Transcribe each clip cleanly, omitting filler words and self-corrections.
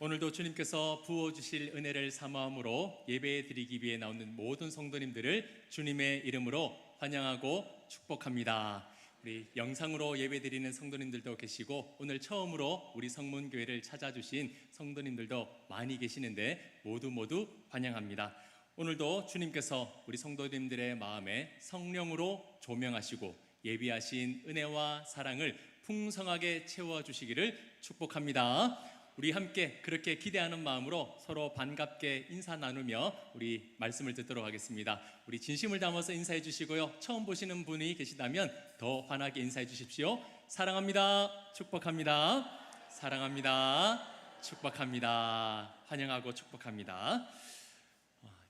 오늘도 주님께서 부어주실 은혜를 사모함으로 예배 드리기 위해 나오는 모든 성도님들을 주님의 이름으로 환영하고 축복합니다. 우리 영상으로 예배 드리는 성도님들도 계시고 오늘 처음으로 우리 성문교회를 찾아주신 성도님들도 많이 계시는데 모두 환영합니다. 오늘도 주님께서 우리 성도님들의 마음에 성령으로 조명하시고 예비하신 은혜와 사랑을 풍성하게 채워주시기를 축복합니다. 우리 함께 그렇게 기대하는 마음으로 서로 반갑게 인사 나누며 우리 말씀을 듣도록 하겠습니다. 우리 진심을 담아서 인사해 주시고요, 처음 보시는 분이 계시다면 더 환하게 인사해 주십시오. 사랑합니다, 축복합니다. 사랑합니다, 축복합니다. 환영하고 축복합니다.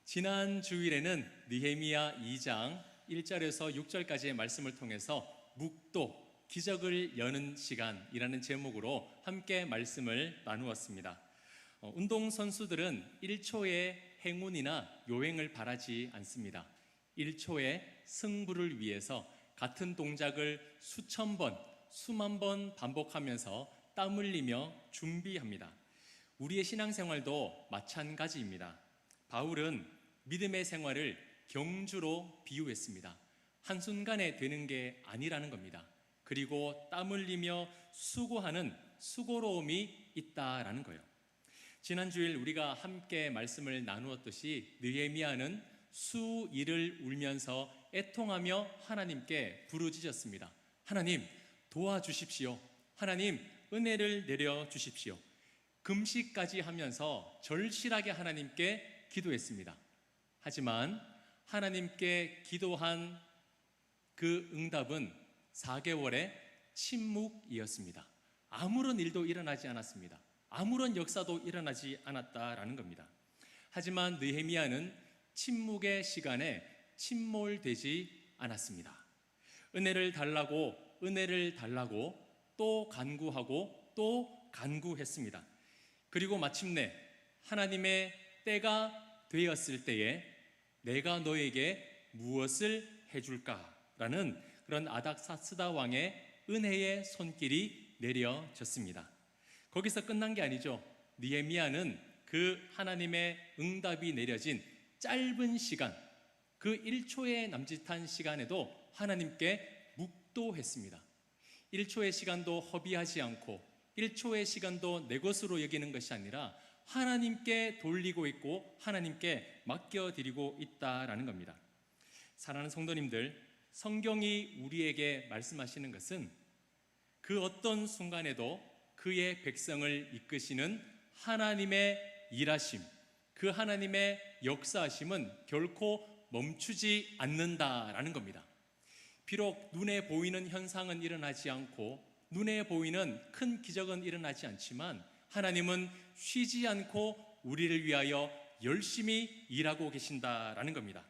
지난 주일에는 느헤미야 2장 1절에서 6절까지의 말씀을 통해서 묵도 기적을 여는 시간이라는 제목으로 함께 말씀을 나누었습니다. 운동선수들은 1초의 행운이나 요행을 바라지 않습니다. 1초의 승부를 위해서 같은 동작을 수천 번, 수만 번 반복하면서 땀 흘리며 준비합니다. 우리의 신앙생활도 마찬가지입니다. 바울은 믿음의 생활을 경주로 비유했습니다. 한순간에 되는 게 아니라는 겁니다. 그리고 땀 흘리며 수고하는 수고로움이 있다라는 거예요. 지난 주일 우리가 함께 말씀을 나누었듯이 느헤미야는 수일을 울면서 애통하며 하나님께 부르짖었습니다. 하나님 도와주십시오. 하나님 은혜를 내려주십시오. 금식까지 하면서 절실하게 하나님께 기도했습니다. 하지만 하나님께 기도한 그 응답은 4개월의 침묵이었습니다. 아무런 일도 일어나지 않았습니다. 아무런 역사도 일어나지 않았다라는 겁니다. 하지만 느헤미야는 침묵의 시간에 침몰되지 않았습니다. 은혜를 달라고 또 간구하고 또 간구했습니다. 그리고 마침내 하나님의 때가 되었을 때에 내가 너에게 무엇을 해줄까라는 그런 아닥사스다 왕의 은혜의 손길이 내려졌습니다. 거기서 끝난 게 아니죠. 느헤미야는 그 하나님의 응답이 내려진 짧은 시간, 그 1초의 남짓한 시간에도 하나님께 묵도했습니다. 1초의 시간도 허비하지 않고 1초의 시간도 내 것으로 여기는 것이 아니라 하나님께 돌리고 있고 하나님께 맡겨드리고 있다라는 겁니다. 사랑하는 성도님들, 성경이 우리에게 말씀하시는 것은 그 어떤 순간에도 그의 백성을 이끄시는 하나님의 일하심, 그 하나님의 역사하심은 결코 멈추지 않는다라는 겁니다. 비록 눈에 보이는 현상은 일어나지 않고 눈에 보이는 큰 기적은 일어나지 않지만 하나님은 쉬지 않고 우리를 위하여 열심히 일하고 계신다라는 겁니다.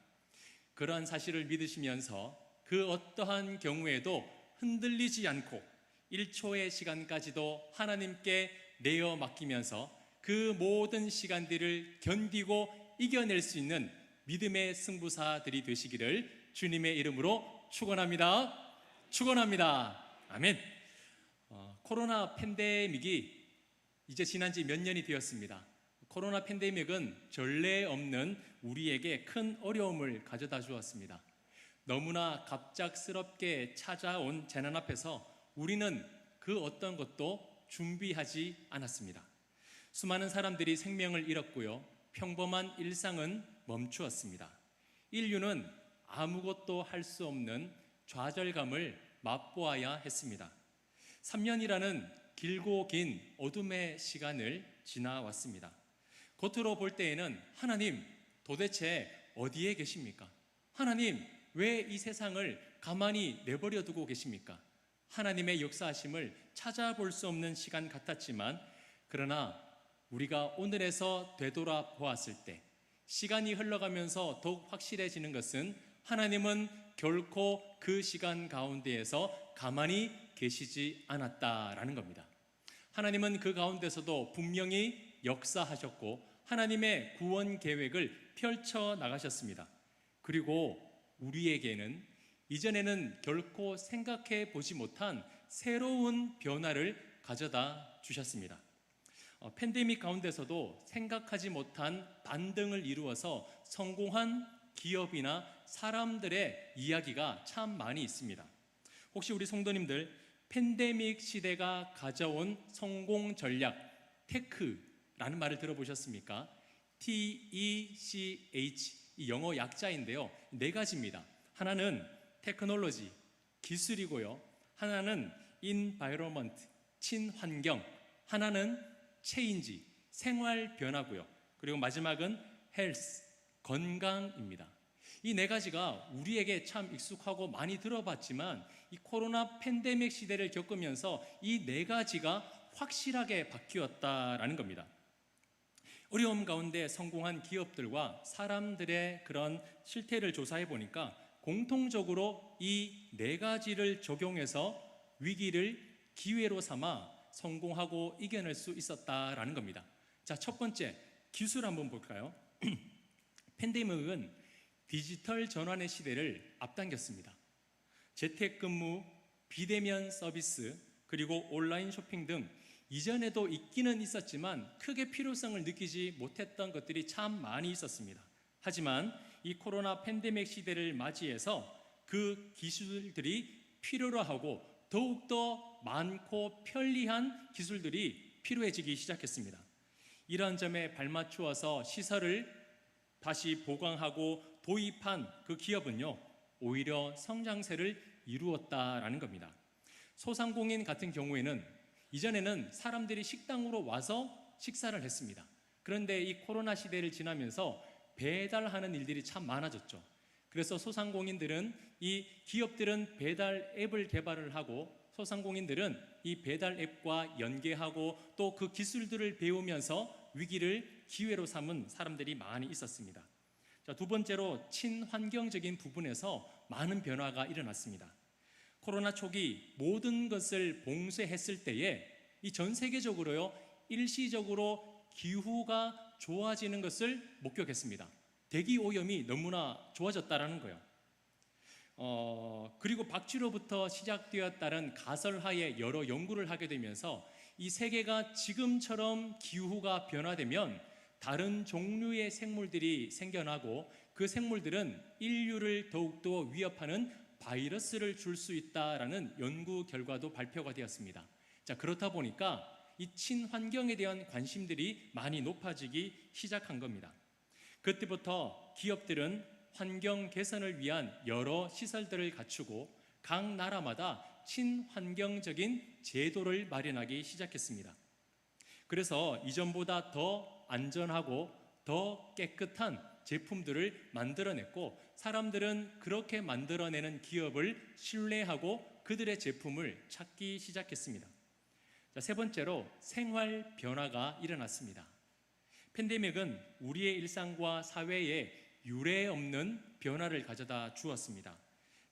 그러한 사실을 믿으시면서 그 어떠한 경우에도 흔들리지 않고 1초의 시간까지도 하나님께 내어 맡기면서 그 모든 시간들을 견디고 이겨낼 수 있는 믿음의 승부사들이 되시기를 주님의 이름으로 축원합니다. 축원합니다. 아멘. 코로나 팬데믹이 이제 지난 지 몇 년이 되었습니다. 코로나 팬데믹은 전례 없는 우리에게 큰 어려움을 가져다 주었습니다. 너무나 갑작스럽게 찾아온 재난 앞에서 우리는 그 어떤 것도 준비하지 않았습니다. 수많은 사람들이 생명을 잃었고요, 평범한 일상은 멈추었습니다. 인류는 아무것도 할 수 없는 좌절감을 맛보아야 했습니다. 3년이라는 길고 긴 어둠의 시간을 지나왔습니다. 겉으로 볼 때에는 하나님 도대체 어디에 계십니까? 하나님 왜 이 세상을 가만히 내버려 두고 계십니까? 하나님의 역사하심을 찾아볼 수 없는 시간 같았지만, 그러나 우리가 오늘에서 되돌아보았을 때 시간이 흘러가면서 더욱 확실해지는 것은 하나님은 결코 그 시간 가운데에서 가만히 계시지 않았다라는 겁니다. 하나님은 그 가운데서도 분명히 역사하셨고 하나님의 구원 계획을 펼쳐 나가셨습니다. 그리고 우리에게는 이전에는 결코 생각해 보지 못한 새로운 변화를 가져다 주셨습니다. 팬데믹 가운데서도 생각하지 못한 반등을 이루어서 성공한 기업이나 사람들의 이야기가 참 많이 있습니다. 혹시 우리 성도님들 팬데믹 시대가 가져온 성공 전략 테크라는 말을 들어보셨습니까? TECH, 이 영어 약자인데요. 네 가지입니다. 하나는 테크놀로지, 기술이고요. 하나는 environment, 친환경, 하나는 체인지, 생활 변화고요. 그리고 마지막은 health, 건강입니다. 이 네 가지가 우리에게 참 익숙하고 많이 들어봤지만 이 코로나 팬데믹 시대를 겪으면서 이 네 가지가 확실하게 바뀌었다라는 겁니다. 어려움 가운데 성공한 기업들과 사람들의 그런 실태를 조사해 보니까 공통적으로 이 네 가지를 적용해서 위기를 기회로 삼아 성공하고 이겨낼 수 있었다라는 겁니다. 자, 첫 번째 기술 한번 볼까요? 팬데믹은 디지털 전환의 시대를 앞당겼습니다. 재택근무, 비대면 서비스, 그리고 온라인 쇼핑 등 이전에도 있기는 있었지만 크게 필요성을 느끼지 못했던 것들이 참 많이 있었습니다. 하지만 이 코로나 팬데믹 시대를 맞이해서 그 기술들이 필요로 하고 더욱더 많고 편리한 기술들이 필요해지기 시작했습니다. 이러한 점에 발맞추어서 시설을 다시 보강하고 도입한 그 기업은요, 오히려 성장세를 이루었다라는 겁니다. 소상공인 같은 경우에는 이전에는 사람들이 식당으로 와서 식사를 했습니다. 그런데 이 코로나 시대를 지나면서 배달하는 일들이 참 많아졌죠. 그래서 소상공인들은 이 기업들은 배달 앱을 개발을 하고 소상공인들은 이 배달 앱과 연계하고 또 그 기술들을 배우면서 위기를 기회로 삼은 사람들이 많이 있었습니다. 자, 두 번째로 친환경적인 부분에서 많은 변화가 일어났습니다. 코로나 초기 모든 것을 봉쇄했을 때에 이 전 세계적으로요 일시적으로 기후가 좋아지는 것을 목격했습니다. 대기 오염이 너무나 좋아졌다라는 거예요. 그리고 박쥐로부터 시작되었다는 가설하에 여러 연구를 하게 되면서 이 세계가 지금처럼 기후가 변화되면 다른 종류의 생물들이 생겨나고 그 생물들은 인류를 더욱더 위협하는 바이러스를 줄 수 있다라는 연구 결과도 발표가 되었습니다. 자, 그렇다 보니까 이 친환경에 대한 관심들이 많이 높아지기 시작한 겁니다. 그때부터 기업들은 환경 개선을 위한 여러 시설들을 갖추고 각 나라마다 친환경적인 제도를 마련하기 시작했습니다. 그래서 이전보다 더 안전하고 더 깨끗한 제품들을 만들어냈고 사람들은 그렇게 만들어내는 기업을 신뢰하고 그들의 제품을 찾기 시작했습니다. 자, 세 번째로 생활 변화가 일어났습니다. 팬데믹은 우리의 일상과 사회에 유례 없는 변화를 가져다 주었습니다.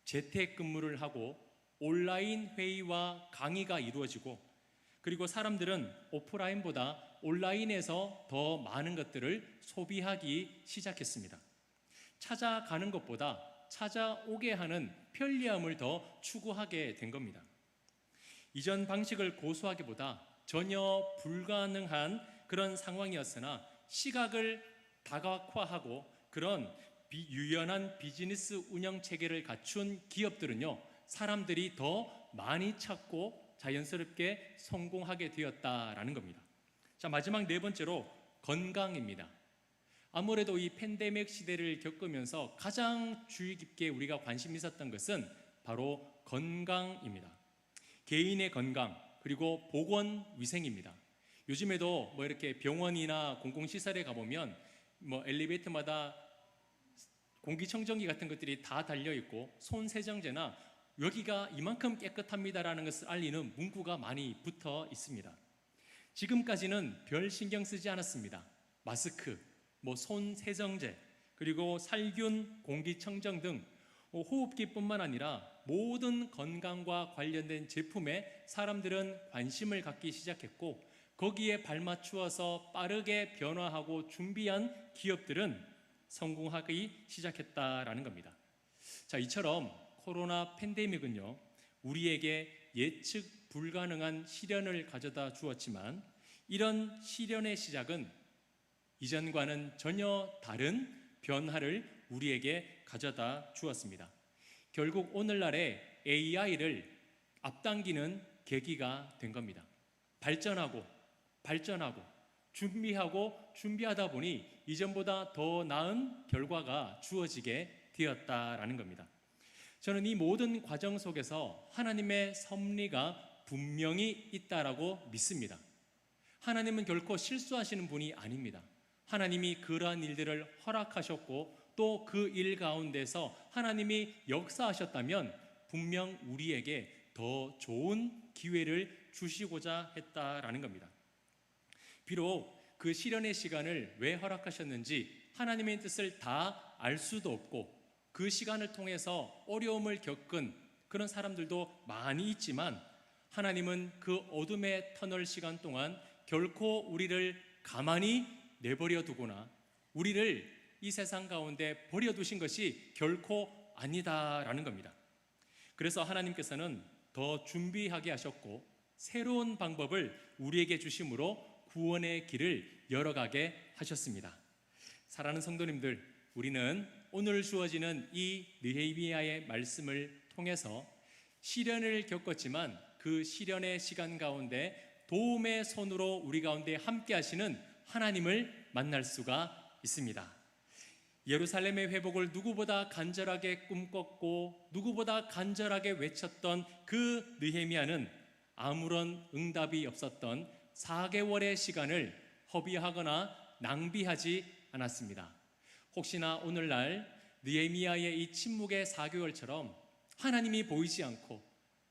재택근무를 하고 온라인 회의와 강의가 이루어지고 그리고 사람들은 오프라인보다 온라인에서 더 많은 것들을 소비하기 시작했습니다. 찾아가는 것보다 찾아오게 하는 편리함을 더 추구하게 된 겁니다. 이전 방식을 고수하기보다 전혀 불가능한 그런 상황이었으나 시각을 다각화하고 그런 유연한 비즈니스 운영 체계를 갖춘 기업들은요, 사람들이 더 많이 찾고 자연스럽게 성공하게 되었다라는 겁니다. 자, 마지막 네 번째로 건강입니다. 아무래도 이 팬데믹 시대를 겪으면서 가장 주의 깊게 우리가 관심 있었던 것은 바로 건강입니다. 개인의 건강 그리고 보건 위생입니다. 요즘에도 뭐 이렇게 병원이나 공공시설에 가보면 뭐 엘리베이터마다 공기청정기 같은 것들이 다 달려 있고 손 세정제나 여기가 이만큼 깨끗합니다라는 것을 알리는 문구가 많이 붙어 있습니다. 지금까지는 별 신경 쓰지 않았습니다. 마스크, 뭐 손 세정제, 그리고 살균 공기청정 등 호흡기뿐만 아니라 모든 건강과 관련된 제품에 사람들은 관심을 갖기 시작했고 거기에 발맞추어서 빠르게 변화하고 준비한 기업들은 성공하기 시작했다라는 겁니다. 자, 이처럼 코로나 팬데믹은요, 우리에게 예측 불가능한 시련을 가져다 주었지만 이런 시련의 시작은 이전과는 전혀 다른 변화를 우리에게 가져다 주었습니다. 결국 오늘날의 AI를 앞당기는 계기가 된 겁니다. 발전하고 준비하다 보니 이전보다 더 나은 결과가 주어지게 되었다라는 겁니다. 저는 이 모든 과정 속에서 하나님의 섭리가 분명히 있다라고 믿습니다. 하나님은 결코 실수하시는 분이 아닙니다. 하나님이 그러한 일들을 허락하셨고 또 그 일 가운데서 하나님이 역사하셨다면 분명 우리에게 더 좋은 기회를 주시고자 했다라는 겁니다. 비록 그 시련의 시간을 왜 허락하셨는지 하나님의 뜻을 다 알 수도 없고 그 시간을 통해서 어려움을 겪은 그런 사람들도 많이 있지만 하나님은 그 어둠의 터널 시간 동안 결코 우리를 가만히 내버려 두거나 우리를 이 세상 가운데 버려두신 것이 결코 아니다라는 겁니다. 그래서 하나님께서는 더 준비하게 하셨고 새로운 방법을 우리에게 주심으로 구원의 길을 열어가게 하셨습니다. 사랑하는 성도님들, 우리는 오늘 주어지는 이 느헤미야의 말씀을 통해서 시련을 겪었지만 그 시련의 시간 가운데 도움의 손으로 우리 가운데 함께 하시는 하나님을 만날 수가 있습니다. 예루살렘의 회복을 누구보다 간절하게 꿈꿨고 누구보다 간절하게 외쳤던 그 느헤미야는 아무런 응답이 없었던 4개월의 시간을 허비하거나 낭비하지 않았습니다. 혹시나 오늘날 느헤미야의 이 침묵의 4개월처럼 하나님이 보이지 않고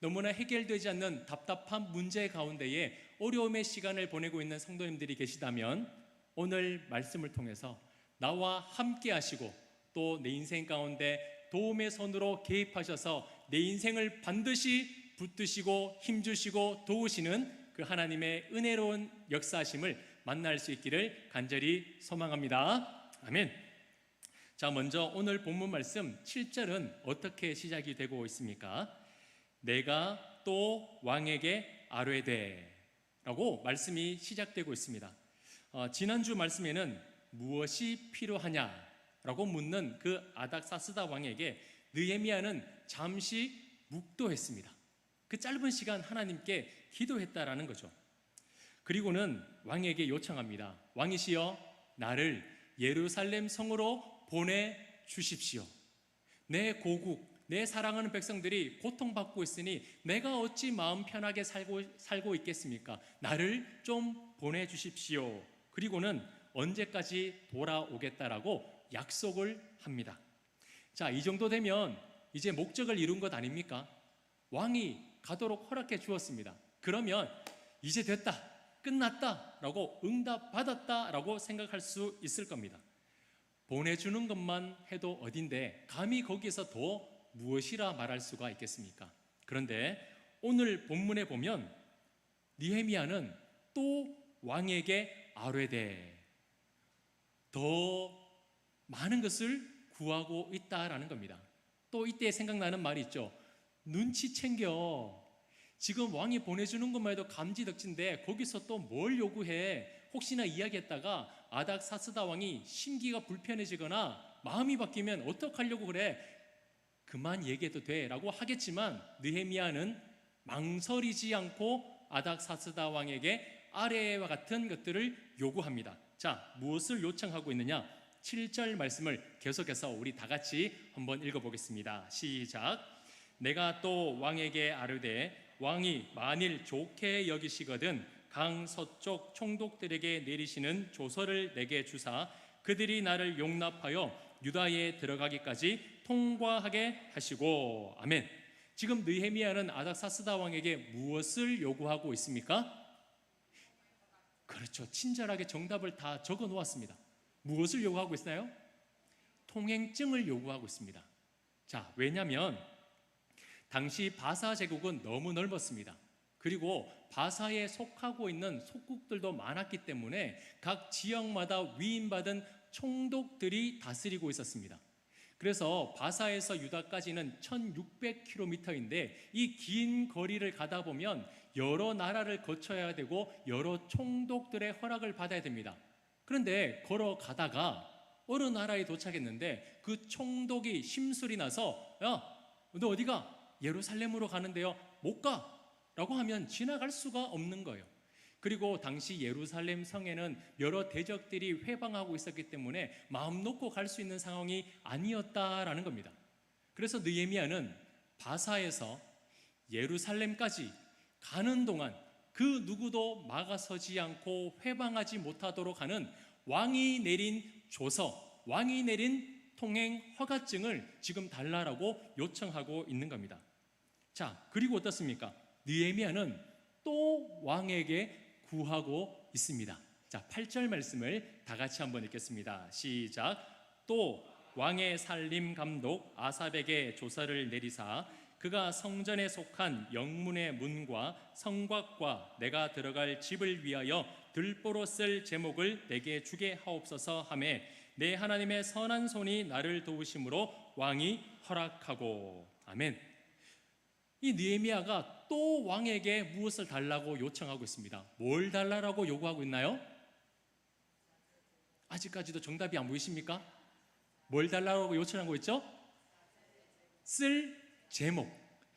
너무나 해결되지 않는 답답한 문제 가운데에 어려움의 시간을 보내고 있는 성도님들이 계시다면 오늘 말씀을 통해서 나와 함께 하시고 또 내 인생 가운데 도움의 손으로 개입하셔서 내 인생을 반드시 붙드시고 힘주시고 도우시는 그 하나님의 은혜로운 역사하심을 만날 수 있기를 간절히 소망합니다. 아멘. 자, 먼저 오늘 본문 말씀 7절은 어떻게 시작이 되고 있습니까? 내가 또 왕에게 아뢰되 라고 말씀이 시작되고 있습니다. 지난주 말씀에는 무엇이 필요하냐라고 묻는 그 아닥사스다 왕에게 느헤미야는 잠시 묵도했습니다. 그 짧은 시간 하나님께 기도했다라는 거죠. 그리고는 왕에게 요청합니다. 왕이시여, 나를 예루살렘 성으로 보내주십시오. 내 고국, 내 사랑하는 백성들이 고통받고 있으니 내가 어찌 마음 편하게 살고 있겠습니까? 나를 좀 보내주십시오. 그리고는 언제까지 돌아오겠다라고 약속을 합니다. 자, 이 정도 되면 이제 목적을 이룬 것 아닙니까? 왕이 가도록 허락해 주었습니다. 그러면 이제 됐다, 끝났다 라고 응답받았다 라고 생각할 수 있을 겁니다. 보내주는 것만 해도 어딘데 감히 거기서 더 무엇이라 말할 수가 있겠습니까? 그런데 오늘 본문에 보면 느헤미야는 또 왕에게 아뢰되 더 많은 것을 구하고 있다라는 겁니다. 또 이때 생각나는 말이 있죠. 눈치 챙겨. 지금 왕이 보내주는 것만 해도 감지덕진데 거기서 또 뭘 요구해? 혹시나 이야기했다가 아닥사스다 왕이 심기가 불편해지거나 마음이 바뀌면 어떡하려고 그래? 그만 얘기해도 돼 라고 하겠지만 느헤미야는 망설이지 않고 아닥사스다 왕에게 아래와 같은 것들을 요구합니다. 자, 무엇을 요청하고 있느냐? 7절 말씀을 계속해서 우리 다 같이 한번 읽어보겠습니다. 시작. 내가 또 왕에게 아뢰되 왕이 만일 좋게 여기시거든 강 서쪽 총독들에게 내리시는 조서를 내게 주사 그들이 나를 용납하여 유다에 들어가기까지 통과하게 하시고. 아멘. 지금 느헤미야는 아닥사스다 왕에게 무엇을 요구하고 있습니까? 그렇죠. 친절하게 정답을 다 적어 놓았습니다. 무엇을 요구하고 있나요? 통행증을 요구하고 있습니다. 자, 왜냐하면 당시 바사 제국은 너무 넓었습니다. 그리고 바사에 속하고 있는 속국들도 많았기 때문에 각 지역마다 위임받은 총독들이 다스리고 있었습니다. 그래서 바사에서 유다까지는 1600km인데 이 긴 거리를 가다 보면 여러 나라를 거쳐야 되고 여러 총독들의 허락을 받아야 됩니다. 그런데 걸어가다가 어느 나라에 도착했는데 그 총독이 심술이 나서 야, 너 어디가? 예루살렘으로 가는데요. 못 가! 라고 하면 지나갈 수가 없는 거예요. 그리고 당시 예루살렘 성에는 여러 대적들이 회방하고 있었기 때문에 마음 놓고 갈 수 있는 상황이 아니었다라는 겁니다. 그래서 느헤미야는 바사에서 예루살렘까지 가는 동안 그 누구도 막아서지 않고 회방하지 못하도록 하는 왕이 내린 조서, 왕이 내린 통행 허가증을 지금 달라라고 요청하고 있는 겁니다. 자, 그리고 어떻습니까? 느헤미야는 또 왕에게 구하고 있습니다. 자, 8절 말씀을 다 같이 한번 읽겠습니다. 시작. 또 왕의 살림 감독 아삽에게 조서를 내리사 그가 성전에 속한 영문의 문과 성곽과 내가 들어갈 집을 위하여 들보로 쓸 제목을 내게 주게 하옵소서 하매 내 하나님의 선한 손이 나를 도우심으로 왕이 허락하고. 아멘. 이 느헤미야가 또 왕에게 무엇을 달라고 요청하고 있습니다. 뭘 달라고 요구하고 있나요? 아직까지도 정답이 안 보이십니까? 뭘 달라고 요청하고 있죠? 쓸 제목,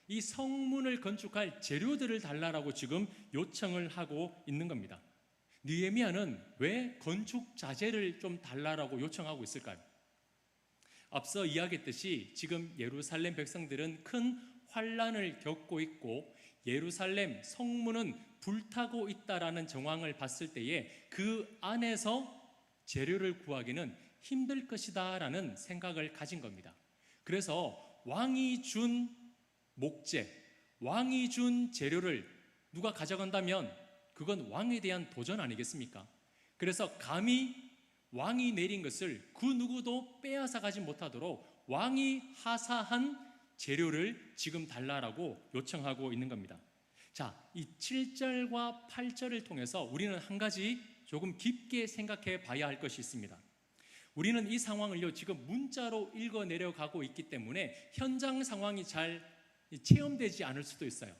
이 성문을 건축할 재료들을 달라고 지금 요청을 하고 있는 겁니다. 느헤미야는 왜 건축 자재를 좀 달라고 요청하고 있을까요? 앞서 이야기했듯이 지금 예루살렘 백성들은 큰 환란을 겪고 있고 예루살렘 성문은 불타고 있다라는 정황을 봤을 때에 그 안에서 재료를 구하기는 힘들 것이다라는 생각을 가진 겁니다. 그래서 왕이 준 목재, 왕이 준 재료를 누가 가져간다면 그건 왕에 대한 도전 아니겠습니까? 그래서 감히 왕이 내린 것을 그 누구도 빼앗아 가지 못하도록 왕이 하사한 재료를 지금 달라고 요청하고 있는 겁니다. 자, 이 7절과 8절을 통해서 우리는 한 가지 조금 깊게 생각해 봐야 할 것이 있습니다. 우리는 이 상황을요 지금 문자로 읽어 내려가고 있기 때문에 현장 상황이 잘 체험되지 않을 수도 있어요.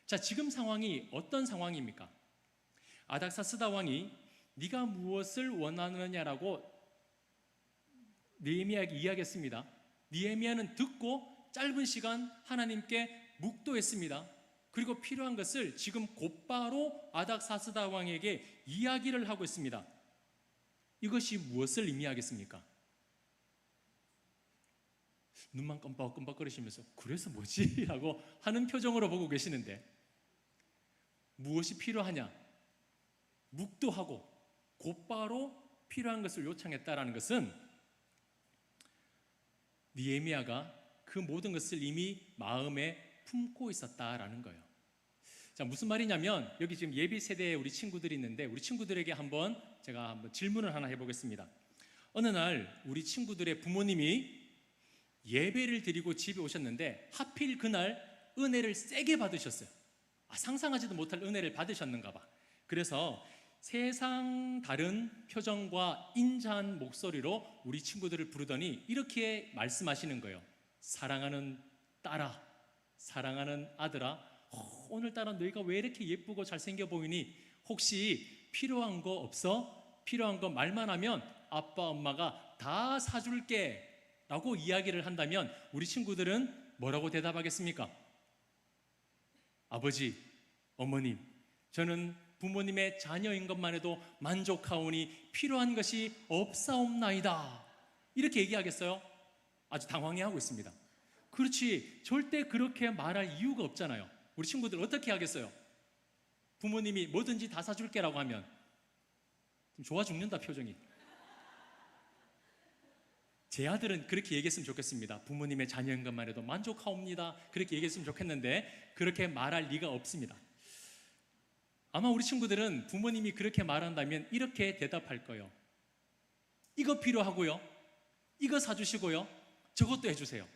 자, 지금 상황이 어떤 상황입니까? 아닥사스다 왕이 네가 무엇을 원하느냐라고 느헤미야에게 이야기했습니다. 느헤미야는 듣고 짧은 시간 하나님께 묵도했습니다. 그리고 필요한 것을 지금 곧바로 아닥사스다 왕에게 이야기를 하고 있습니다. 이것이 무엇을 의미하겠습니까? 눈만 껌뻑껌뻑거리시면서 그래서 뭐지? 라고 하는 표정으로 보고 계시는데 무엇이 필요하냐? 묵도하고 곧바로 필요한 것을 요청했다라는 것은 느헤미야가 그 모든 것을 이미 마음에 품고 있었다라는 거예요. 자, 무슨 말이냐면 여기 지금 예비 세대에 우리 친구들이 있는데 우리 친구들에게 제가 한번 질문을 하나 해보겠습니다. 어느 날 우리 친구들의 부모님이 예배를 드리고 집에 오셨는데 하필 그날 은혜를 세게 받으셨어요. 상상하지도 못할 은혜를 받으셨는가 봐. 그래서 세상 다른 표정과 인자한 목소리로 우리 친구들을 부르더니 이렇게 말씀하시는 거예요. 사랑하는 딸아, 사랑하는 아들아, 오늘따라 너희가 왜 이렇게 예쁘고 잘생겨 보이니? 혹시 필요한 거 없어? 필요한 거 말만 하면 아빠 엄마가 다 사줄게 라고 이야기를 한다면 우리 친구들은 뭐라고 대답하겠습니까? 아버지, 어머님, 저는 부모님의 자녀인 것만 해도 만족하오니 필요한 것이 없사옵나이다. 이렇게 얘기하겠어요? 아주 당황해하고 있습니다. 그렇지, 절대 그렇게 말할 이유가 없잖아요. 우리 친구들 어떻게 하겠어요? 부모님이 뭐든지 다 사줄게라고 하면 좀 좋아 죽는다 표정이. 제 아들은 그렇게 얘기했으면 좋겠습니다. 부모님의 자녀인 것만 해도 만족하옵니다. 그렇게 얘기했으면 좋겠는데 그렇게 말할 리가 없습니다. 아마 우리 친구들은 부모님이 그렇게 말한다면 이렇게 대답할 거예요. 이거 필요하고요, 이거 사주시고요, 저것도 해주세요.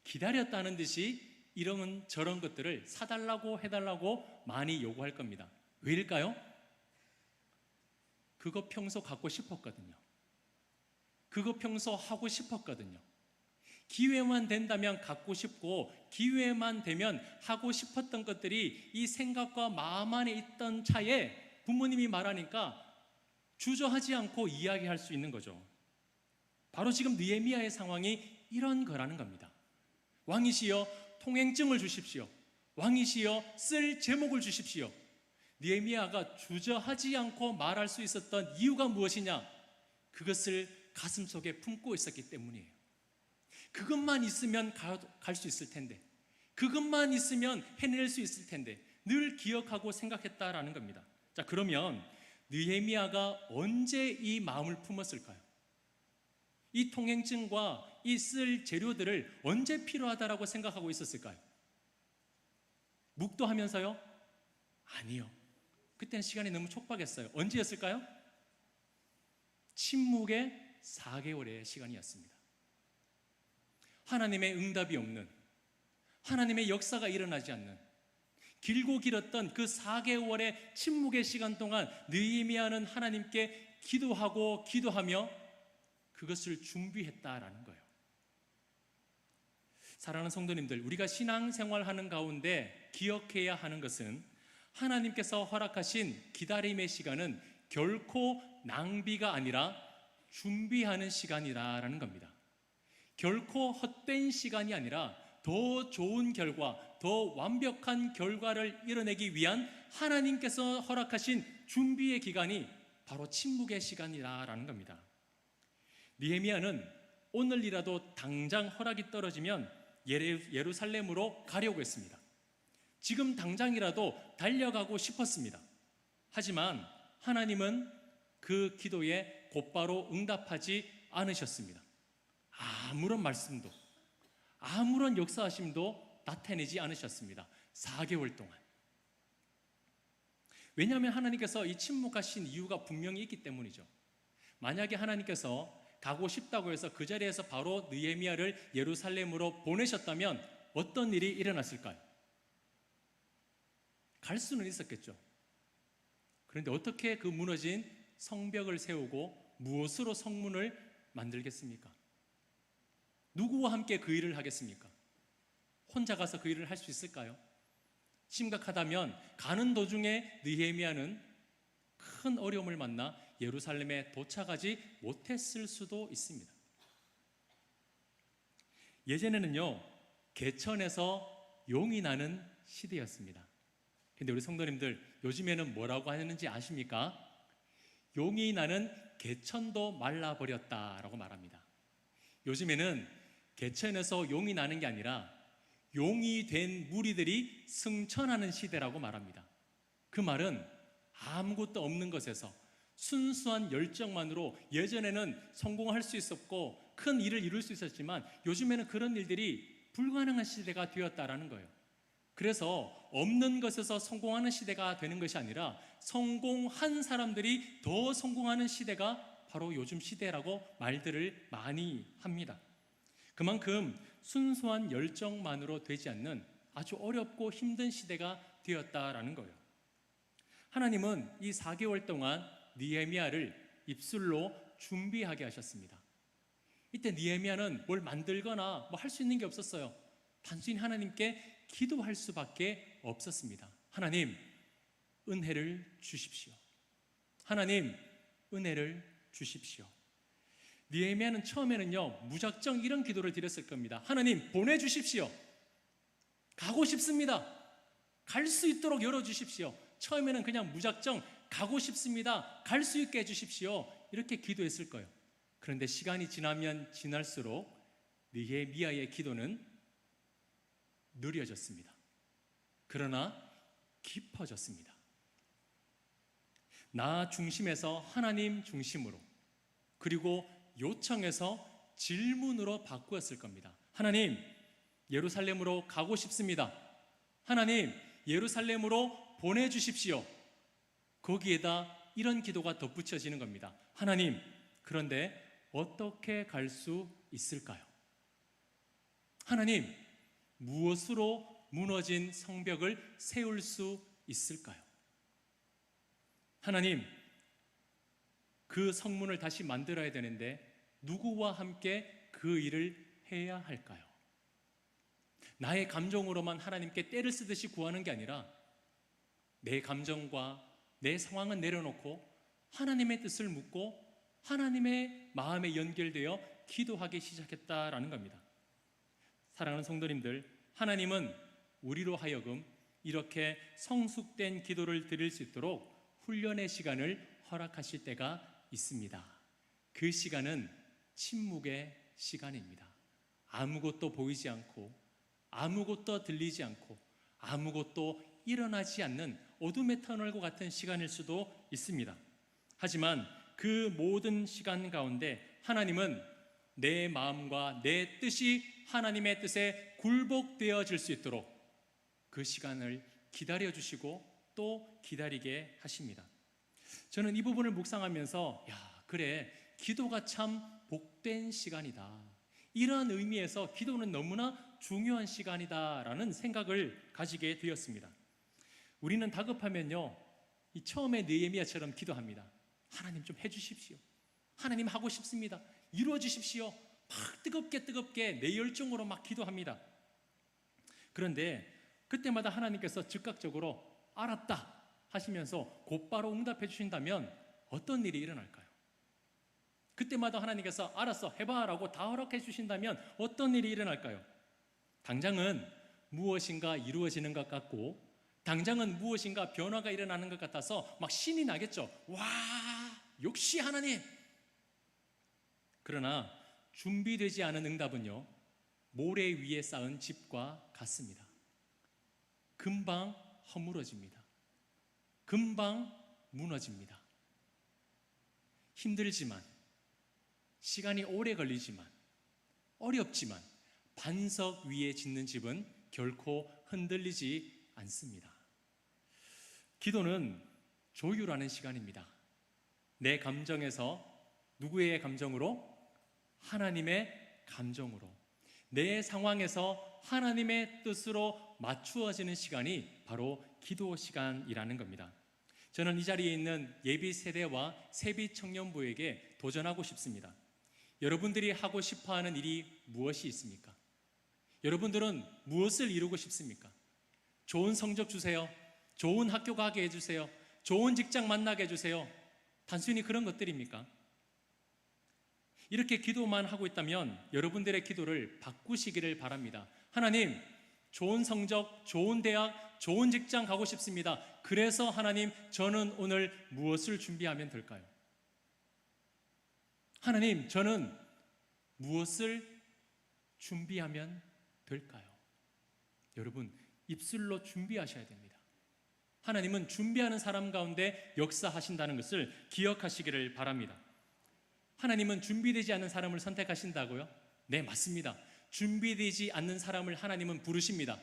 기다렸다는 듯이 이런 저런 것들을 사달라고 해달라고 많이 요구할 겁니다. 왜일까요? 그거 평소 갖고 싶었거든요. 그거 평소 하고 싶었거든요. 기회만 된다면 갖고 싶고 기회만 되면 하고 싶었던 것들이 이 생각과 마음 안에 있던 차에 부모님이 말하니까 주저하지 않고 이야기할 수 있는 거죠. 바로 지금 느헤미야의 상황이 이런 거라는 겁니다. 왕이시여 통행증을 주십시오. 왕이시여 쓸 제목을 주십시오. 느헤미야가 주저하지 않고 말할 수 있었던 이유가 무엇이냐? 그것을 가슴속에 품고 있었기 때문이에요. 그것만 있으면 갈 수 있을 텐데, 그것만 있으면 해낼 수 있을 텐데 늘 기억하고 생각했다라는 겁니다. 자, 그러면 느헤미야가 언제 이 마음을 품었을까요? 이 통행증과 이 쓸 재료들을 언제 필요하다라고 생각하고 있었을까요? 묵도하면서요? 아니요. 그때는 시간이 너무 촉박했어요. 언제였을까요? 침묵의 4개월의 시간이었습니다. 하나님의 응답이 없는, 하나님의 역사가 일어나지 않는, 길고 길었던 그 4개월의 침묵의 시간 동안 느헤미야는 하나님께 기도하고 기도하며 그것을 준비했다라는 거예요. 사랑하는 성도님들, 우리가 신앙생활하는 가운데 기억해야 하는 것은 하나님께서 허락하신 기다림의 시간은 결코 낭비가 아니라 준비하는 시간이라는 겁니다. 결코 헛된 시간이 아니라 더 좋은 결과, 더 완벽한 결과를 이뤄내기 위한 하나님께서 허락하신 준비의 기간이 바로 침묵의 시간이라는 겁니다. 느헤미야는 오늘이라도 당장 허락이 떨어지면 예루살렘으로 가려고 했습니다. 지금 당장이라도 달려가고 싶었습니다. 하지만 하나님은 그 기도에 곧바로 응답하지 않으셨습니다. 아무런 말씀도, 아무런 역사하심도 나타내지 않으셨습니다. 4개월 동안. 왜냐하면 하나님께서 이 침묵하신 이유가 분명히 있기 때문이죠. 만약에 하나님께서 가고 싶다고 해서 그 자리에서 바로 느헤미야를 예루살렘으로 보내셨다면 어떤 일이 일어났을까요? 갈 수는 있었겠죠. 그런데 어떻게 그 무너진 성벽을 세우고 무엇으로 성문을 만들겠습니까? 누구와 함께 그 일을 하겠습니까? 혼자 가서 그 일을 할 수 있을까요? 심각하다면 가는 도중에 느헤미야는 큰 어려움을 만나 예루살렘에 도착하지 못했을 수도 있습니다. 예전에는요, 개천에서 용이 나는 시대였습니다. 근데 우리 성도님들, 요즘에는 뭐라고 하는지 아십니까? 용이 나는 개천도 말라버렸다라고 말합니다. 요즘에는 개천에서 용이 나는 게 아니라 용이 된 무리들이 승천하는 시대라고 말합니다. 그 말은 아무것도 없는 것에서 순수한 열정만으로 예전에는 성공할 수 있었고 큰 일을 이룰 수 있었지만 요즘에는 그런 일들이 불가능한 시대가 되었다라는 거예요. 그래서 없는 것에서 성공하는 시대가 되는 것이 아니라 성공한 사람들이 더 성공하는 시대가 바로 요즘 시대라고 말들을 많이 합니다. 그만큼 순수한 열정만으로 되지 않는 아주 어렵고 힘든 시대가 되었다라는 거예요. 하나님은 이 4개월 동안 느헤미야를 입술로 준비하게 하셨습니다. 이때 느헤미야는 뭘 만들거나 뭐 할 수 있는 게 없었어요. 단순히 하나님께 기도할 수밖에 없었습니다. 하나님, 은혜를 주십시오. 하나님, 은혜를 주십시오. 느헤미야는 처음에는요, 무작정 이런 기도를 드렸을 겁니다. 하나님, 보내주십시오. 가고 싶습니다. 갈 수 있도록 열어주십시오. 처음에는 그냥 무작정 가고 싶습니다. 갈 수 있게 해주십시오. 이렇게 기도했을 거예요. 그런데 시간이 지나면 지날수록 느헤미야의 기도는 느려졌습니다. 그러나 깊어졌습니다. 나 중심에서 하나님 중심으로, 그리고 요청에서 질문으로 바꾸었을 겁니다. 하나님, 예루살렘으로 가고 싶습니다. 하나님, 예루살렘으로 보내주십시오. 거기에다 이런 기도가 덧붙여지는 겁니다. 하나님, 그런데 어떻게 갈 수 있을까요? 하나님, 무엇으로 무너진 성벽을 세울 수 있을까요? 하나님, 그 성문을 다시 만들어야 되는데 누구와 함께 그 일을 해야 할까요? 나의 감정으로만 하나님께 때를 쓰듯이 구하는 게 아니라 내 감정과 내 상황은 내려놓고 하나님의 뜻을 묻고 하나님의 마음에 연결되어 기도하기 시작했다라는 겁니다. 사랑하는 성도님들, 하나님은 우리로 하여금 이렇게 성숙된 기도를 드릴 수 있도록 훈련의 시간을 허락하실 때가 있습니다. 그 시간은 침묵의 시간입니다. 아무것도 보이지 않고 아무것도 들리지 않고 아무것도 일어나지 않는 어둠의 터널과 같은 시간일 수도 있습니다. 하지만 그 모든 시간 가운데 하나님은 내 마음과 내 뜻이 하나님의 뜻에 굴복되어질 수 있도록 그 시간을 기다려주시고 또 기다리게 하십니다. 저는 이 부분을 묵상하면서 그래, 기도가 참 복된 시간이다, 이런 의미에서 기도는 너무나 중요한 시간이다라는 생각을 가지게 되었습니다. 우리는 다급하면요, 이 처음에 느헤미야처럼 기도합니다. 하나님 좀 해주십시오. 하나님 하고 싶습니다. 이루어 주십시오. 막 뜨겁게 내 열정으로 막 기도합니다. 그런데 그때마다 하나님께서 즉각적으로 알았다 하시면서 곧바로 응답해 주신다면 어떤 일이 일어날까요? 그때마다 하나님께서 알았어, 해봐 라고 다 허락해 주신다면 어떤 일이 일어날까요? 당장은 무엇인가 이루어지는 것 같고, 당장은 무엇인가 변화가 일어나는 것 같아서 막 신이 나겠죠. 와, 역시 하나님. 그러나 준비되지 않은 응답은요, 모래 위에 쌓은 집과 같습니다. 금방 허물어집니다. 금방 무너집니다. 힘들지만, 시간이 오래 걸리지만, 어렵지만 반석 위에 짓는 집은 결코 흔들리지 않습니다. 기도는 조율하는 시간입니다. 내 감정에서 누구의 감정으로? 하나님의 감정으로, 내 상황에서 하나님의 뜻으로 맞추어지는 시간이 바로 기도 시간이라는 겁니다. 저는 이 자리에 있는 예비 세대와 세비 청년부에게 도전하고 싶습니다. 여러분들이 하고 싶어하는 일이 무엇이 있습니까? 여러분들은 무엇을 이루고 싶습니까? 좋은 성적 주세요. 좋은 학교 가게 해주세요. 좋은 직장 만나게 해주세요. 단순히 그런 것들입니까? 이렇게 기도만 하고 있다면 여러분들의 기도를 바꾸시기를 바랍니다. 하나님, 좋은 성적, 좋은 대학, 좋은 직장 가고 싶습니다. 그래서 하나님, 저는 오늘 무엇을 준비하면 될까요? 하나님, 저는 무엇을 준비하면 될까요? 여러분, 입술로 준비하셔야 됩니다. 하나님은 준비하는 사람 가운데 역사하신다는 것을 기억하시기를 바랍니다. 하나님은 준비되지 않은 사람을 선택하신다고요? 네, 맞습니다. 준비되지 않는 사람을 하나님은 부르십니다.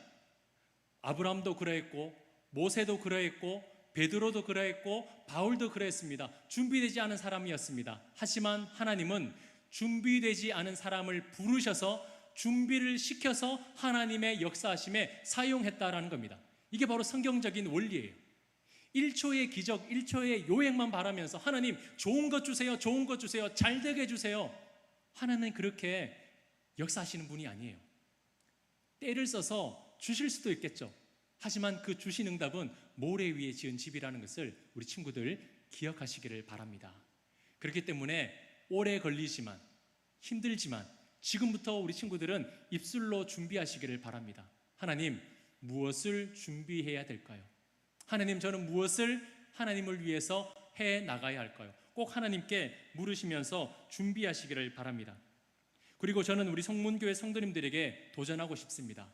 아브라함도 그러했고, 모세도 그러했고, 베드로도 그러했고, 바울도 그러했습니다. 준비되지 않은 사람이었습니다. 하지만 하나님은 준비되지 않은 사람을 부르셔서 준비를 시켜서 하나님의 역사하심에 사용했다라는 겁니다. 이게 바로 성경적인 원리예요. 1초의 기적, 1초의 요행만 바라면서 하나님 좋은 것 주세요, 좋은 것 주세요, 잘 되게 해주세요. 하나님은 그렇게 역사하시는 분이 아니에요. 때를 써서 주실 수도 있겠죠. 하지만 그 주신 응답은 모래 위에 지은 집이라는 것을 우리 친구들 기억하시기를 바랍니다. 그렇기 때문에 오래 걸리지만, 힘들지만 지금부터 우리 친구들은 입술로 준비하시기를 바랍니다. 하나님, 무엇을 준비해야 될까요? 하나님, 저는 무엇을 하나님을 위해서 해 나가야 할까요? 꼭 하나님께 물으시면서 준비하시기를 바랍니다. 그리고 저는 우리 성문교회 성도님들에게 도전하고 싶습니다.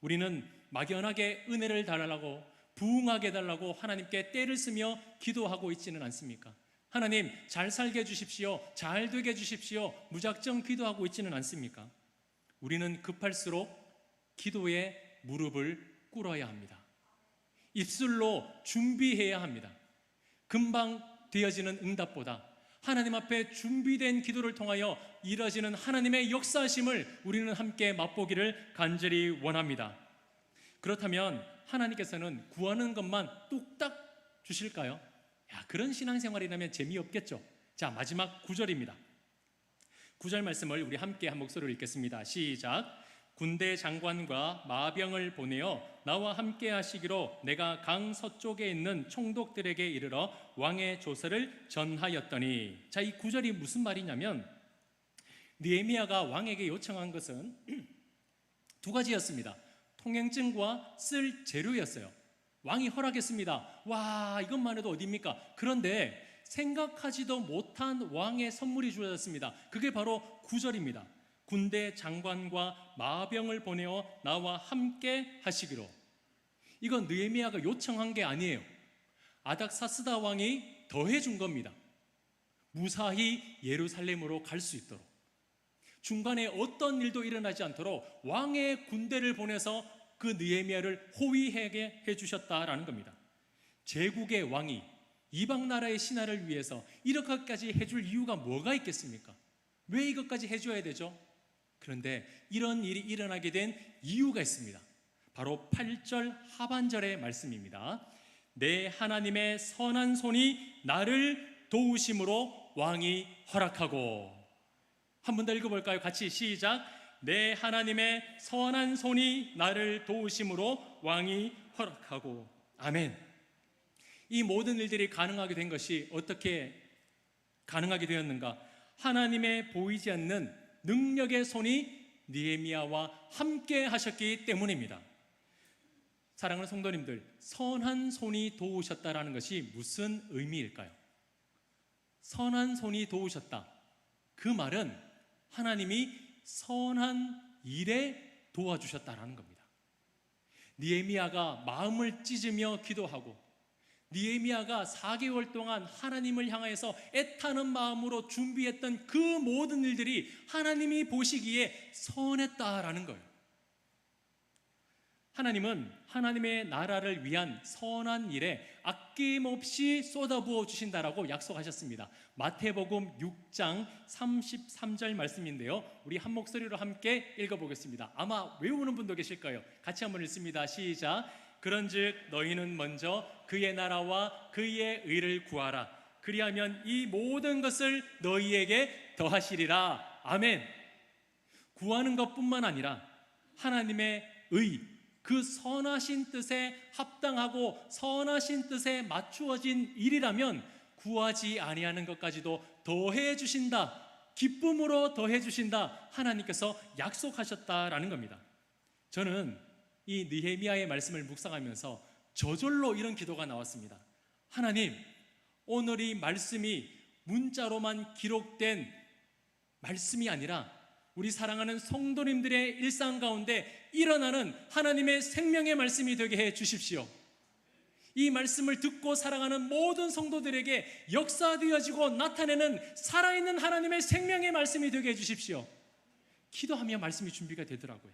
우리는 막연하게 은혜를 달라고, 부흥하게 달라고 하나님께 때를 쓰며 기도하고 있지는 않습니까? 하나님, 잘 살게 해주십시오, 잘 되게 해주십시오, 무작정 기도하고 있지는 않습니까? 우리는 급할수록 기도에 무릎을 꿇어야 합니다. 입술로 준비해야 합니다. 금방 되어지는 응답보다 하나님 앞에 준비된 기도를 통하여 이루어지는 하나님의 역사하심을 우리는 함께 맛보기를 간절히 원합니다. 그렇다면 하나님께서는 구하는 것만 뚝딱 주실까요? 그런 신앙생활이라면 재미없겠죠. 자, 마지막 9절입니다. 구절 말씀을 우리 함께 한 목소리로 읽겠습니다. 시작. 군대 장관과 마병을 보내어 나와 함께 하시기로 내가 강 서쪽에 있는 총독들에게 이르러 왕의 조서를 전하였더니. 자, 이 구절이 무슨 말이냐면 느헤미야가 왕에게 요청한 것은 두 가지였습니다. 통행증과 쓸 재료였어요. 왕이 허락했습니다. 와, 이것만 해도 어디입니까? 그런데 생각하지도 못한 왕의 선물이 주어졌습니다. 그게 바로 9절입니다. 군대 장관과 마병을 보내어 나와 함께 하시기로. 이건 느헤미야가 요청한 게 아니에요. 아닥사스다 왕이 더해준 겁니다. 무사히 예루살렘으로 갈 수 있도록, 중간에 어떤 일도 일어나지 않도록 왕의 군대를 보내서 그 느헤미야를 호위하게 해주셨다라는 겁니다. 제국의 왕이 이방 나라의 신하를 위해서 이렇게까지 해줄 이유가 뭐가 있겠습니까? 왜 이것까지 해줘야 되죠? 그런데 이런 일이 일어나게 된 이유가 있습니다. 바로 8절 하반절의 말씀입니다. 내 하나님의 선한 손이 나를 도우심으로 왕이 허락하고. 한 번 더 읽어볼까요? 같이 시작. 내 하나님의 선한 손이 나를 도우심으로 왕이 허락하고. 아멘. 이 모든 일들이 가능하게 된 것이 어떻게 가능하게 되었는가? 하나님의 보이지 않는 능력의 손이 느헤미야와 함께 하셨기 때문입니다. 사랑하는 성도님들, 선한 손이 도우셨다라는 것이 무슨 의미일까요? 선한 손이 도우셨다. 그 말은 하나님이 선한 일에 도와주셨다라는 겁니다. 느헤미야가 마음을 찢으며 기도하고 느헤미야가 4개월 동안 하나님을 향해서 애타는 마음으로 준비했던 그 모든 일들이 하나님이 보시기에 선했다라는 거예요. 하나님은 하나님의 나라를 위한 선한 일에 아낌없이 쏟아부어 주신다라고 약속하셨습니다. 마태복음 6장 33절 말씀인데요, 우리 한 목소리로 함께 읽어보겠습니다. 아마 외우는 분도 계실 거예요. 같이 한번 읽습니다. 시작. 그런즉 너희는 먼저 그의 나라와 그의 의를 구하라. 그리하면 이 모든 것을 너희에게 더하시리라. 아멘. 구하는 것뿐만 아니라 하나님의 의, 그 선하신 뜻에 합당하고 선하신 뜻에 맞추어진 일이라면 구하지 아니하는 것까지도 더해 주신다, 기쁨으로 더해 주신다, 하나님께서 약속하셨다라는 겁니다. 저는 이 느헤미야의 말씀을 묵상하면서 저절로 이런 기도가 나왔습니다. 하나님, 오늘 이 말씀이 문자로만 기록된 말씀이 아니라 우리 사랑하는 성도님들의 일상 가운데 일어나는 하나님의 생명의 말씀이 되게 해 주십시오. 이 말씀을 듣고 살아가는 모든 성도들에게 역사되어지고 나타내는 살아있는 하나님의 생명의 말씀이 되게 해 주십시오. 기도하며 말씀이 준비가 되더라고요.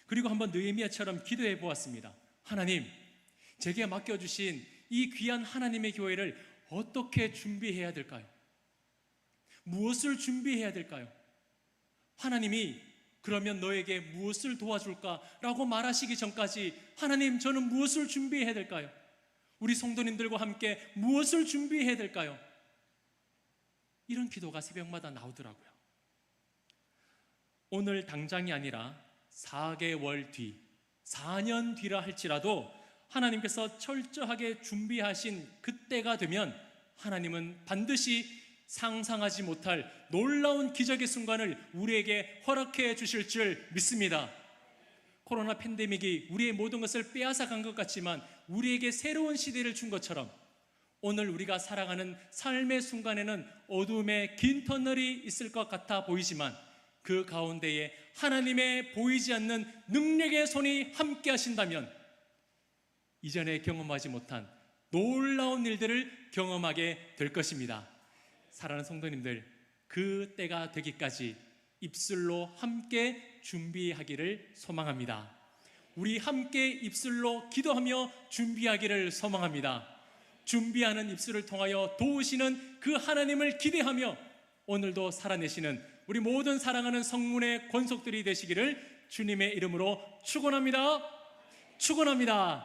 그리고 한번 느헤미야처럼 기도해 보았습니다. 하나님, 제게 맡겨주신 이 귀한 하나님의 교회를 어떻게 준비해야 될까요? 무엇을 준비해야 될까요? 하나님이 그러면 너에게 무엇을 도와줄까? 라고 말하시기 전까지 하나님, 저는 무엇을 준비해야 될까요? 우리 성도님들과 함께 무엇을 준비해야 될까요? 이런 기도가 새벽마다 나오더라고요. 오늘 당장이 아니라 4개월 뒤, 4년 뒤라 할지라도 하나님께서 철저하게 준비하신 그때가 되면 하나님은 반드시 상상하지 못할 놀라운 기적의 순간을 우리에게 허락해 주실 줄 믿습니다. 코로나 팬데믹이 우리의 모든 것을 빼앗아 간 것 같지만 우리에게 새로운 시대를 준 것처럼 오늘 우리가 살아가는 삶의 순간에는 어둠의 긴 터널이 있을 것 같아 보이지만 그 가운데에 하나님의 보이지 않는 능력의 손이 함께 하신다면 이전에 경험하지 못한 놀라운 일들을 경험하게 될 것입니다. 사랑하는 성도님들, 그 때가 되기까지 입술로 함께 준비하기를 소망합니다. 우리 함께 입술로 기도하며 준비하기를 소망합니다. 준비하는 입술을 통하여 도우시는 그 하나님을 기대하며 오늘도 살아내시는 우리 모든 사랑하는 성문의 권속들이 되시기를 주님의 이름으로 축원합니다. 축원합니다.